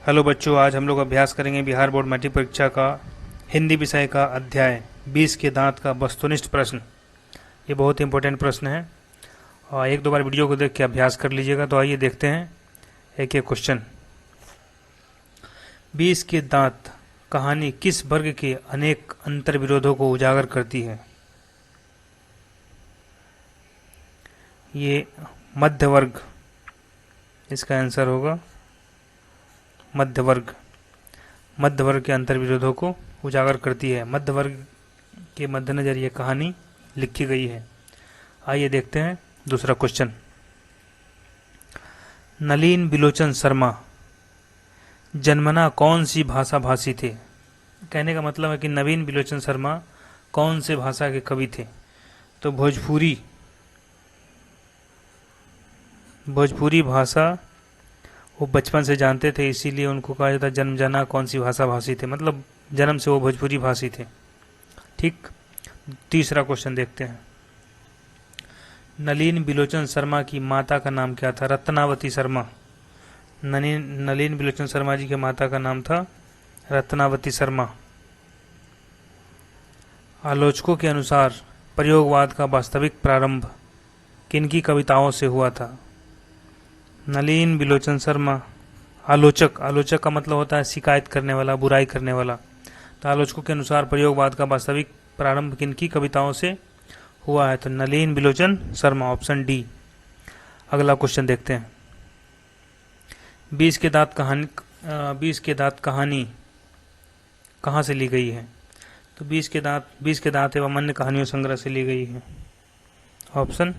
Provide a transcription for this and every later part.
Hello बच्चों, आज हम लोग अभ्यास करेंगे बिहार बोर्ड मैट्रिक परीक्षा का हिंदी विषय का अध्याय 20 के दांत का वस्तुनिष्ठ प्रश्न। ये बहुत ही इंपॉर्टेंट प्रश्न है और एक दो बार वीडियो को देख के अभ्यास कर लीजिएगा। तो आइए देखते हैं एक एक क्वेश्चन। 20 के दांत कहानी किस वर्ग के अनेक अंतर विरोधों को उजागर करती है? ये मध्य वर्ग इसका आंसर होगा। मध्य वर्ग के अंतर विरोधों को उजागर करती है। मध्य वर्ग के मद्देनजर ये कहानी लिखी गई है। आइए देखते हैं दूसरा क्वेश्चन। नलिन बिलोचन शर्मा जन्मना कौन सी भाषा भाषी थे? कहने का मतलब है कि नवीन बिलोचन शर्मा कौन से भाषा के कवि थे? तो भोजपुरी भाषा वो बचपन से जानते थे, इसीलिए उनको कहा जाता जन्म जाना कौन सी भाषा भाषी थे, मतलब जन्म से वो भोजपुरी भाषी थे। ठीक। तीसरा क्वेश्चन देखते हैं। नलिन बिलोचन शर्मा की माता का नाम क्या था? रत्नावती शर्मा। नलिन बिलोचन शर्मा जी के माता का नाम था रत्नावती शर्मा। आलोचकों के अनुसार प्रयोगवाद का वास्तविक प्रारंभ किनकी कविताओं से हुआ था? नलिन बिलोचन शर्मा आलोचक का मतलब होता है शिकायत करने वाला, बुराई करने वाला। तो आलोचकों के अनुसार प्रयोगवाद का वास्तविक प्रारंभ किनकी कविताओं से हुआ है? तो नलिन बिलोचन शर्मा, ऑप्शन डी। अगला क्वेश्चन देखते हैं। 20 के दांत कहानी कहाँ से ली गई है? तो 20 के दांत एवं अन्य कहानियों संग्रह से ली गई है, option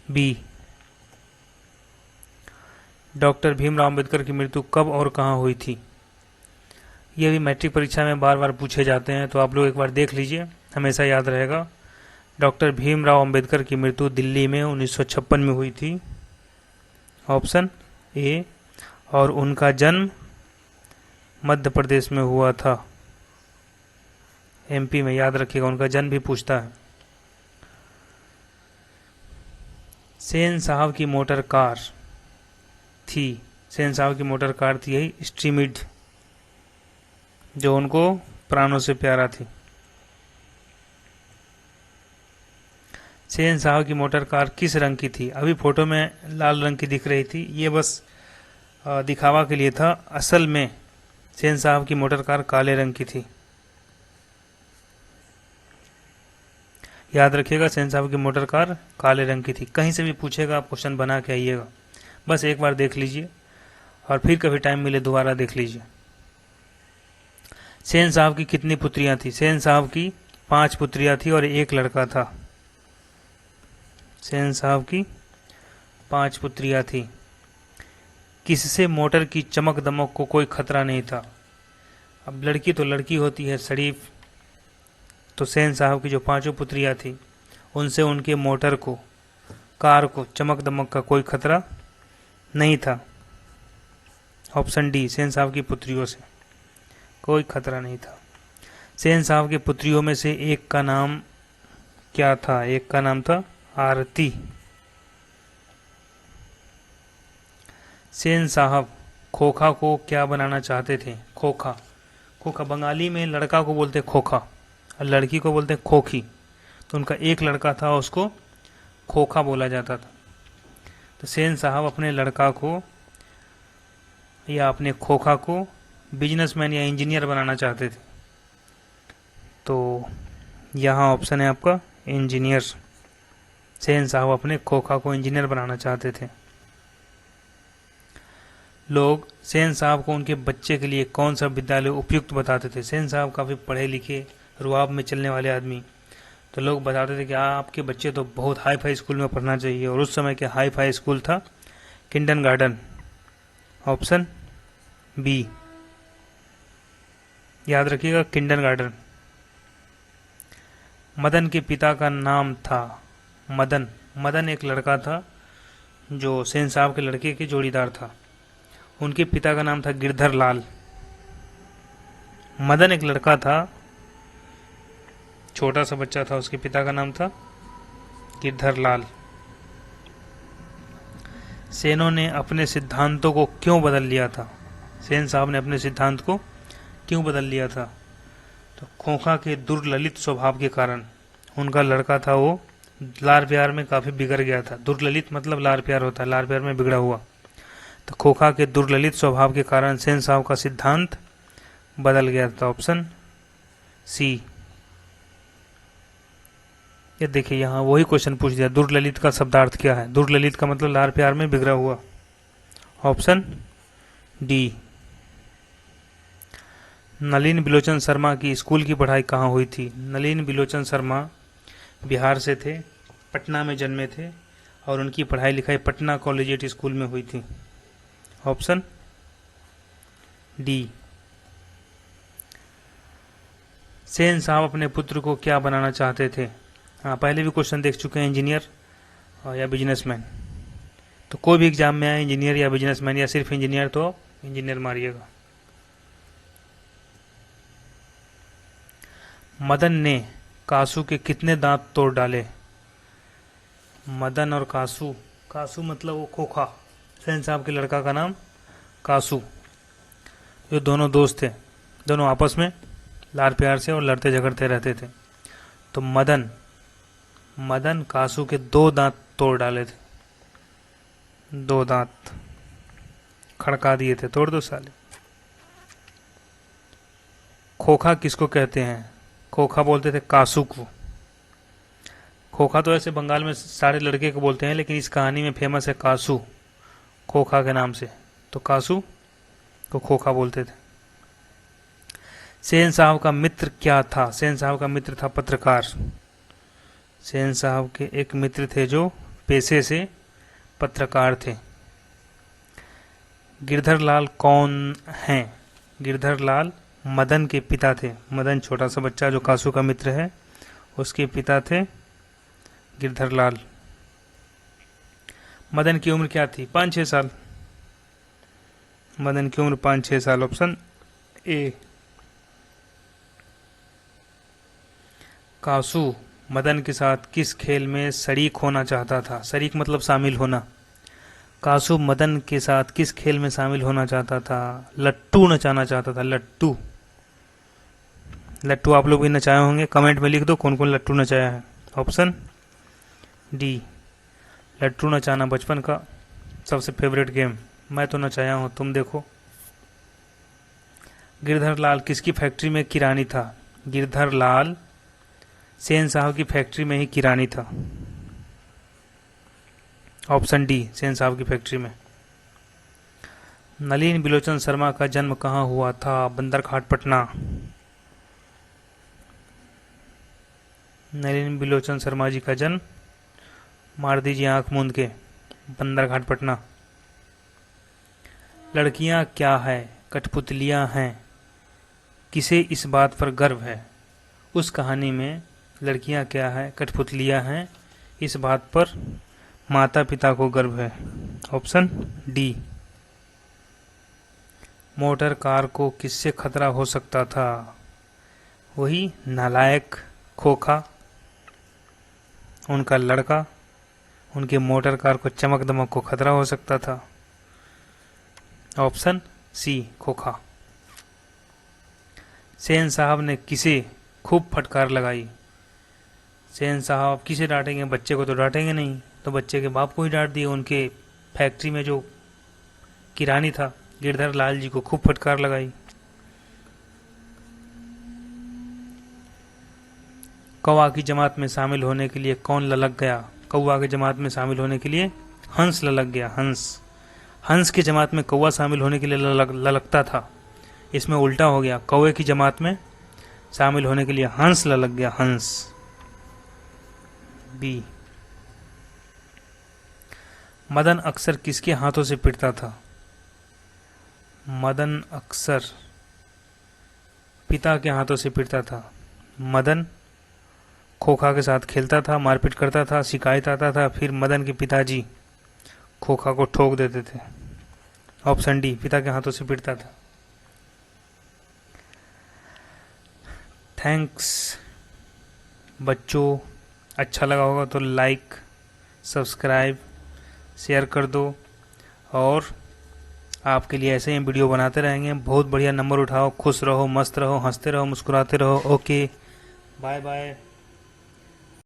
B. Doctor Bhimrao Ambedkar की मृत्यु कब और कहाँ हुई थी? ये भी मैट्रिक परीक्षा में बार बार पूछे जाते हैं, तो आप लोग एक बार देख लीजिए, हमेशा याद रहेगा। डॉक्टर भीमराव अंबेडकर की मृत्यु दिल्ली में 1956 में हुई थी, ऑप्शन ए। और उनका जन्म मध्य प्रदेश में हुआ था, एमपी में। याद रखिएगा, उनका जन्म भी पूछता है। सेन साहब की मोटर कार थी यही स्ट्रीमिड, जो उनको प्राणों से प्यारा थी। सेन साहब की मोटर कार किस रंग की थी? अभी फोटो में लाल रंग की दिख रही थी, ये बस दिखावा के लिए था। असल में सेन साहब की मोटर कार काले रंग की थी। याद रखिएगा, सेन साहब की मोटर कार काले रंग की थी। कहीं से भी पूछेगा, आप क्वेश्चन बना के आइएगा। बस एक बार देख लीजिए और फिर कभी टाइम मिले दोबारा देख लीजिए। सेन साहब की कितनी पुत्रियां थी? सेन साहब की 5 पुत्रियां थी और 1 लड़का था। सेन साहब की 5 पुत्रियां थी। किससे मोटर की चमक दमक को कोई खतरा नहीं था? अब लड़की तो लड़की होती है, शरीफ। तो सेन साहब की जो 5 पुत्रियां थी, उनसे उनके मोटर को, कार को चमक दमक का कोई खतरा नहीं था, ऑप्शन डी। सेन साहब की पुत्रियों से कोई खतरा नहीं था। सेन साहब की पुत्रियों में से एक का नाम क्या था? एक का नाम था आरती। सेन साहब खोखा को क्या बनाना चाहते थे? खोखा बंगाली में लड़का को बोलते खोखा और लड़की को बोलते खोखी। तो उनका एक लड़का था, उसको खोखा बोला जाता था। तो सेन साहब अपने लड़का को या अपने खोखा को बिजनेसमैन या इंजीनियर बनाना चाहते थे। तो यहाँ ऑप्शन है आपका इंजीनियर। सेन साहब अपने खोखा को इंजीनियर बनाना चाहते थे। लोग सेन साहब को उनके बच्चे के लिए कौन सा विद्यालय उपयुक्त बताते थे? सेन साहब काफ़ी पढ़े लिखे, रुआब में चलने वाले आदमी। तो लोग बताते थे कि आपके बच्चे तो बहुत हाई फाई स्कूल में पढ़ना चाहिए, और उस समय के हाई फाई स्कूल था किंडरगार्टन, ऑप्शन बी। याद रखिएगा, किंडरगार्टन। मदन के पिता का नाम था मदन एक लड़का था जो सेन साहब के लड़के के जोड़ीदार था। उनके पिता का नाम था गिरधर लाल। मदन एक लड़का था, छोटा सा बच्चा था, उसके पिता का नाम था गिरधर लाल। सेनों ने अपने सिद्धांतों को क्यों बदल लिया था? सेन साहब ने अपने सिद्धांत को क्यों बदल लिया था? तो खोखा के दुर्ललित स्वभाव के कारण। उनका लड़का था वो लार प्यार में काफी बिगड़ गया था। दुर्ललित मतलब लार प्यार होता है, लार प्यार में बिगड़ा हुआ। तो खोखा के दुर्ललित स्वभाव के कारण सेन साहब का सिद्धांत बदल गया था। Option C. ये देखिए यहाँ वही क्वेश्चन पूछ दिया, दुर्ललित का शब्दार्थ क्या है? दुर्ललित का मतलब लार प्यार में बिगड़ा हुआ। Option D. नलिन बिलोचन शर्मा की स्कूल की पढ़ाई कहाँ हुई थी? नलिन बिलोचन शर्मा बिहार से थे, पटना में जन्मे थे और उनकी पढ़ाई लिखाई पटना कॉलेजिएट स्कूल में हुई थी। Option D. सेन साहब अपने पुत्र को क्या बनाना चाहते थे? हाँ, पहले भी क्वेश्चन देख चुके हैं, इंजीनियर या बिजनेसमैन। तो कोई भी एग्जाम में आए इंजीनियर या बिजनेसमैन या सिर्फ इंजीनियर तो इंजीनियर मारिएगा। मदन ने कासू के कितने दांत तोड़ डाले? मदन और कासू, कासू मतलब वो खोखा, सेन साहब के लड़का का नाम कासू। ये दोनों दोस्त थे, दोनों आपस में लाड़ प्यार से और लड़ते झगड़ते रहते थे। तो मदन कासू के 2 दांत तोड़ डाले थे, 2 दांत खड़का दिए थे, तोड़ दो साले। खोखा किसको कहते हैं? खोखा बोलते थे कासू को। खोखा तो ऐसे बंगाल में सारे लड़के को बोलते हैं, लेकिन इस कहानी में फेमस है कासू, खोखा के नाम से। तो कासू को खोखा बोलते थे। सेन साहब का मित्र क्या था? सेन साहब का मित्र था पत्रकार। सेन साहब के एक मित्र थे जो पेशे से पत्रकार थे। गिरधर लाल कौन हैं? गिरधर लाल मदन के पिता थे। मदन छोटा सा बच्चा जो कासू का मित्र है, उसके पिता थे गिरधर लाल। मदन की उम्र क्या थी? 5-6 साल। मदन की उम्र 5-6 साल। Option A. कासू मदन के साथ किस खेल में शरीक होना चाहता था? शरीक मतलब शामिल होना। कासू मदन के साथ किस खेल में शामिल होना चाहता था? लट्टू नचाना चाहता था। लट्टू, लट्टू आप लोग भी नचाए होंगे, कमेंट में लिख दो कौन कौन लट्टू नचाया है। Option D. लट्टू नचाना बचपन का सबसे फेवरेट गेम। मैं तो नचाया हूं, तुम देखो। गिरधर लाल किसकी फैक्ट्री में किरानी था? गिरधर लाल सेन साहब की फैक्ट्री में ही किरानी था। ऑप्शन डी, सेन साहब की फैक्ट्री में। नलिन बिलोचन शर्मा का जन्म कहाँ हुआ था? बंदरघाट, पटना। नलिन बिलोचन शर्मा जी का जन्म, मार दीजिए आंख मूंद के, बंदरघाट, पटना। लड़कियां क्या है? कठपुतलियां हैं। किसे इस बात पर गर्व है? उस कहानी में लड़कियां क्या है? कठपुतलियां हैं। इस बात पर माता पिता को गर्व है। Option D. मोटर कार को किससे खतरा हो सकता था? वही नालायक खोखा, उनका लड़का, उनके मोटर कार को चमक दमक को खतरा हो सकता था। ऑप्शन सी, खोखा। सेन साहब ने किसे खूब फटकार लगाई? सेन साहब किसे डांटेंगे? बच्चे को तो डांटेंगे नहीं, तो बच्चे के बाप को ही डांट दिए। उनके फैक्ट्री में जो किरानी था गिरधर लाल जी को खूब फटकार लगाई। कौवा की जमात में शामिल होने के लिए कौन ललक गया? कौवा की जमात में शामिल होने के लिए हंस ललक गया। हंस की जमात में कौवा शामिल होने के लिए ललकता था। इसमें उल्टा हो गया, कौवे की जमात में शामिल होने के लिए हंस ललक गया। हंस। बी। मदन अक्सर किसके हाथों से पिटता था? मदन अक्सर पिता के हाथों से पिटता था। मदन खोखा के साथ खेलता था, मारपीट करता था, शिकायत आता था, फिर मदन के पिताजी खोखा को ठोक देते थे। ऑप्शन डी, पिता के हाथों से पिटता था। थैंक्स बच्चों, अच्छा लगा होगा तो लाइक, सब्सक्राइब, शेयर कर दो और आपके लिए ऐसे ही वीडियो बनाते रहेंगे। बहुत बढ़िया, नंबर उठाओ, खुश रहो, मस्त रहो, हंसते रहो, मुस्कुराते रहो। Okay, bye bye.